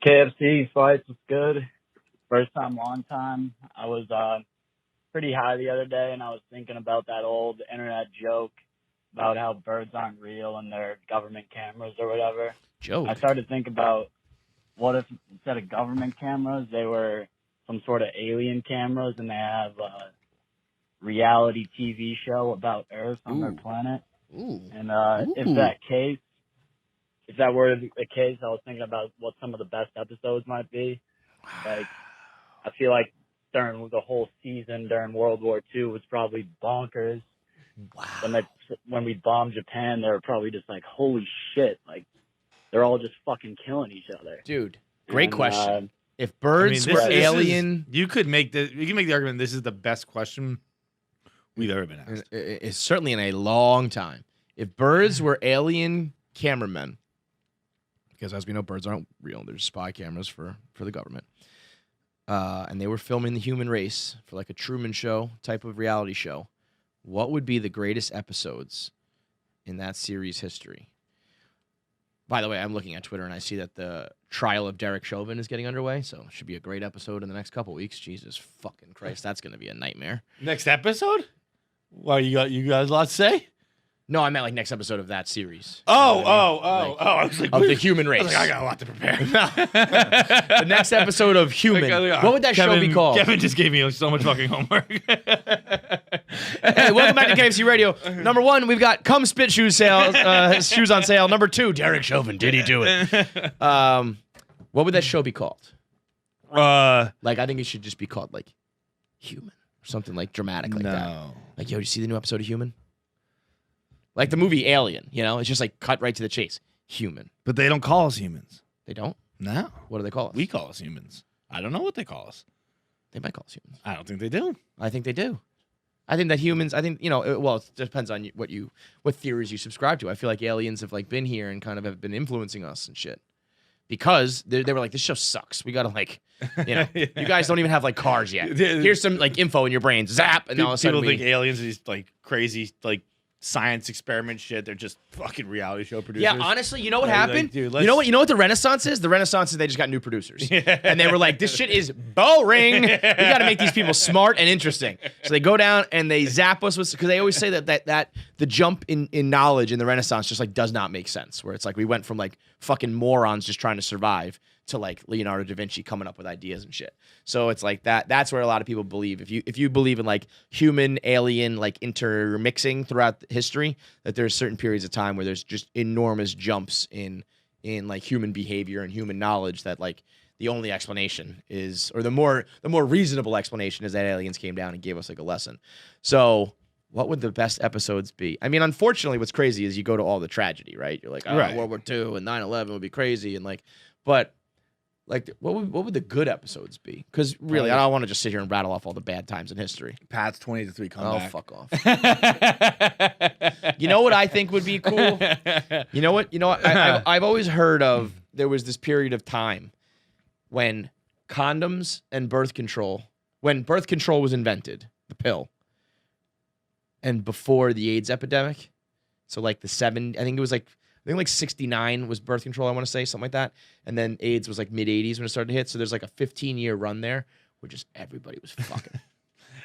KFC fights was good. First time, long time. I was pretty high the other day, and I was thinking about that old internet joke about how birds aren't real and they're government cameras or whatever. Joke. I started to think about what if instead of government cameras, they were some sort of alien cameras, and they have a reality TV show about Earth on their planet. Ooh. And if that were the case, I was thinking about what some of the best episodes might be. Like, I feel like during the whole season during World War II was probably bonkers. Wow. When we bombed Japan, they were probably just like, holy shit, like they're all just fucking killing each other. Dude, great question. If birds were alien, you can make the argument this is the best question we've ever been asked. It's certainly in a long time. If birds were alien cameramen, because as we know, birds aren't real. They're spy cameras for the government. And they were filming the human race for like a Truman Show type of reality show. What would be the greatest episodes in that series history? By the way, I'm looking at Twitter and I see that the trial of Derek Chauvin is getting underway, so it should be a great episode in the next couple weeks. Jesus fucking Christ, that's going to be a nightmare. Next episode? Why you guys a lot to say? No, I meant like next episode of that series. I was like, of the human race. I got a lot to prepare. The next episode of Human. What would that show be called? Kevin just gave me so much fucking homework. Hey, welcome back to KFC Radio. Number 1, we've got Come Spit shoes shoes on sale. Number 2, Derek Chauvin. Did he do it? What would that show be called? Like, I think it should just be called like Human or something like dramatic like that. Like, yo, did you see the new episode of Human? Like the movie Alien, you know? It's just like cut right to the chase. Human. But they don't call us humans. They don't? No. What do they call us? We call us humans. I don't know what they call us. They might call us humans. I don't think they do. I think they do. I think that humans, you know, well, it depends on what theories you subscribe to. I feel like aliens have like been here and kind of have been influencing us and shit. Because they were like, this show sucks. We got to like, you know, you guys don't even have like cars yet. Here's some like info in your brains. Zap. And all of a sudden people think aliens are these like crazy, like, science experiment shit. They're just fucking reality show producers. Yeah, honestly, you know what happened? Like, dude, you know what the Renaissance is? The Renaissance is they just got new producers. And they were like, this shit is boring. We got to make these people smart and interesting. So they go down and they zap us with, because they always say that the jump in knowledge in the Renaissance just like does not make sense. Where it's like we went from like fucking morons just trying to survive to like Leonardo da Vinci coming up with ideas and shit. So it's like that's where a lot of people believe. If you believe in like human alien like intermixing throughout history, that there's certain periods of time where there's just enormous jumps in like human behavior and human knowledge, that like the only explanation is, or the more reasonable explanation is that aliens came down and gave us like a lesson. So what would the best episodes be? I mean, unfortunately, what's crazy is you go to all the tragedy, right? You're like, right. World War II and 9/11 would be crazy, and like, but like, what would the good episodes be? Because really, I don't want to just sit here and rattle off all the bad times in history. Pat's 20-3 comeback. Oh, fuck off. You know what I think would be cool? You know what? I've always heard of, there was this period of time when condoms and birth control was invented, the pill, and before the AIDS epidemic. So like I think like 69 was birth control, I want to say, something like that. And then AIDS was like mid-80s when it started to hit. So there's like a 15-year run there where just everybody was fucking.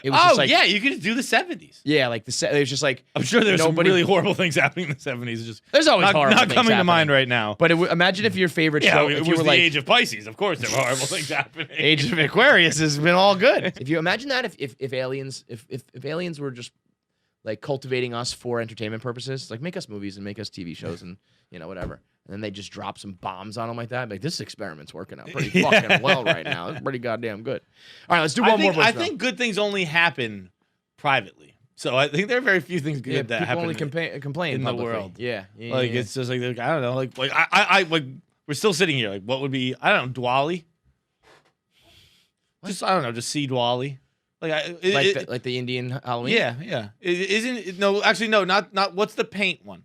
It was just like, yeah, you could just do the 70s. Yeah, like it was just like, I'm sure there's some really horrible things happening in the 70s. Just there's always horrible not things coming happening to mind right now. But imagine if your favorite show, it if was you were the like, age of Pisces. Of course, there were horrible things happening. Age of Aquarius has been all good. If you imagine that, if aliens were just like cultivating us for entertainment purposes, like make us movies and make us TV shows and you know whatever, and then they just drop some bombs on them like that, like this experiment's working out pretty fucking well right now. It's pretty goddamn good. All right, let's do one more. I think good things only happen privately. So I think there are very few things good that happen. People only complain in publicly. the world. Yeah. Like it's just like I don't know. Like I like we're still sitting here. Like what would be, I don't know, Dwally. Just I don't know. Just see Dwally. Like the Indian Halloween. Yeah. Isn't it, no? Actually, no. Not. What's the paint one?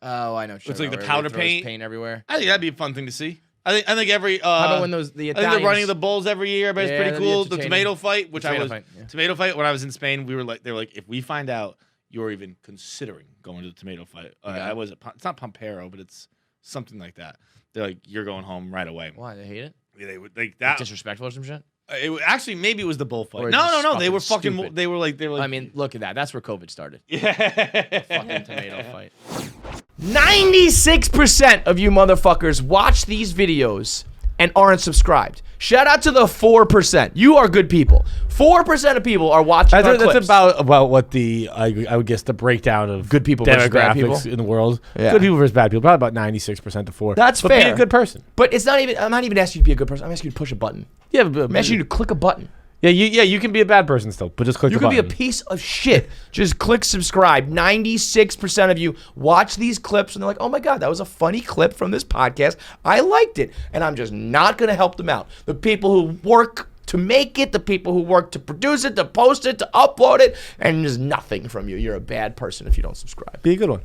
Oh, I know. It's like the powder paint everywhere. I think that'd be a fun thing to see. I think every. How about when the I think Italians? they're running the bulls every year, but it's pretty cool. The tomato fight, tomato fight. When I was in Spain, they were like, if we find out you're even considering going to the tomato fight, it's not Pampero, but it's something like that. They're like, you're going home right away. Why they hate it? Yeah, they would like that. Disrespectful or some shit. Actually, maybe it was the bullfight. Or No. just They were fucking fucking. stupid. They were like. I mean, look at that. That's where COVID started. Yeah. Fucking tomato fight. 96% of you motherfuckers watch these videos and aren't subscribed. Shout out to the 4%. You are good people. 4% of people are watching our That's clips. about what the I would guess the breakdown of Good people versus bad demographics people? in the world. Yeah. Good people versus bad people. Probably about 96% to 4. That's but Be fair. a good person. But it's not even. I'm not even asking you to be a good person. I'm asking you to push a button. Yeah, I'm asking you to click a button. you can be a bad person still, but just click You the can be button. a piece of shit. Just click subscribe. 96% of you watch these clips and they're like, oh my God, that was a funny clip from this podcast. I liked it. And I'm just not going to help them out. The people who work to make it, the people who work to produce it, to post it, to upload it, and there's nothing from you. You're a bad person if you don't subscribe. Be a good one.